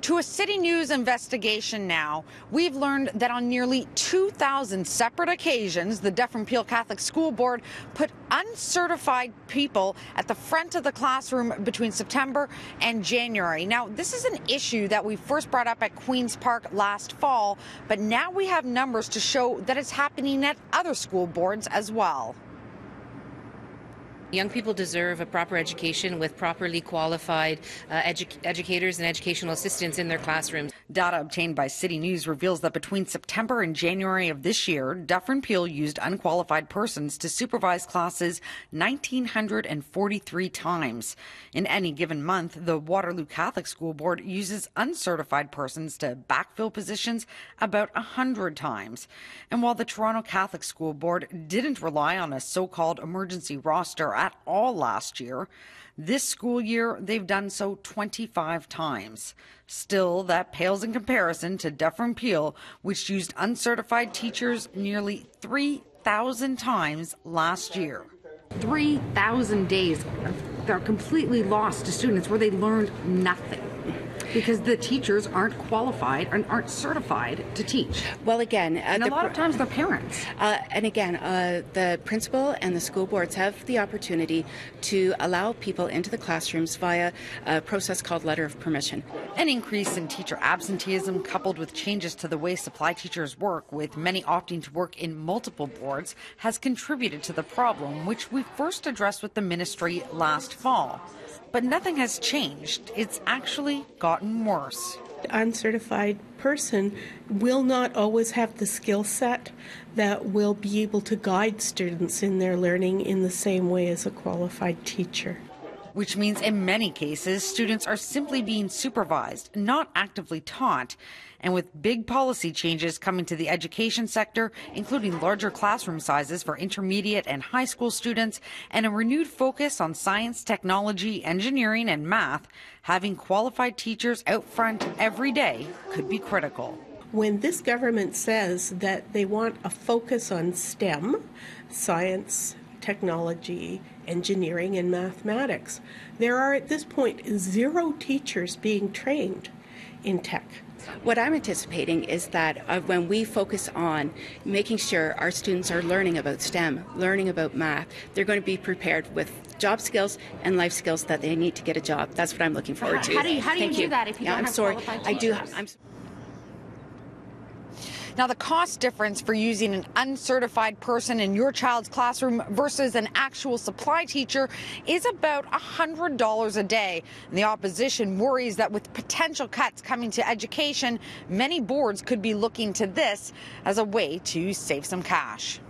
To a CityNews investigation now, we've learned that on nearly 2,000 separate occasions, the Dufferin-Peel Catholic School Board put uncertified people at the front of the classroom between September and January. Now, this is an issue that we first brought up at Queen's Park last fall, but now we have numbers to show that it's happening at other school boards as well. Young people deserve a proper education with properly qualified educators and educational assistants in their classrooms. Data obtained by CityNews reveals that between September and January of this year, Dufferin-Peel used unqualified persons to supervise classes 1,943 times. In any given month, the Waterloo Catholic School Board uses uncertified persons to backfill positions about 100 times. And while the Toronto Catholic School Board didn't rely on a so-called emergency roster at all last year, this school year they've done so 25 times. Still, that pales in comparison to Dufferin-Peel, which used uncertified teachers nearly 3,000 times last year. 3,000 days they're completely lost to students where they learned nothing, because the teachers aren't qualified and aren't certified to teach. Well, again, and a lot of times they're parents. And again, the principal and the school boards have the opportunity to allow people into the classrooms via a process called letter of permission. An increase in teacher absenteeism, coupled with changes to the way supply teachers work, with many opting to work in multiple boards, has contributed to the problem, which we first addressed with the ministry last fall. But nothing has changed. It's actually gotten worse. An uncertified person will not always have the skill set that will be able to guide students in their learning in the same way as a qualified teacher. Which means in many cases, students are simply being supervised, not actively taught. And with big policy changes coming to the education sector, including larger classroom sizes for intermediate and high school students, and a renewed focus on science, technology, engineering, and math, having qualified teachers out front every day could be critical. When this government says that they want a focus on STEM, science, technology, engineering, and mathematics, there are at this point 0 teachers being trained in tech. What I'm anticipating is that when we focus on making sure our students are learning about STEM, learning about math, they're going to be prepared with job skills and life skills that they need to get a job. That's what I'm looking forward to. How do you do that if you don't have qualified teachers? Now, the cost difference for using an uncertified person in your child's classroom versus an actual supply teacher is about $100 a day. And the opposition worries that with potential cuts coming to education, many boards could be looking to this as a way to save some cash.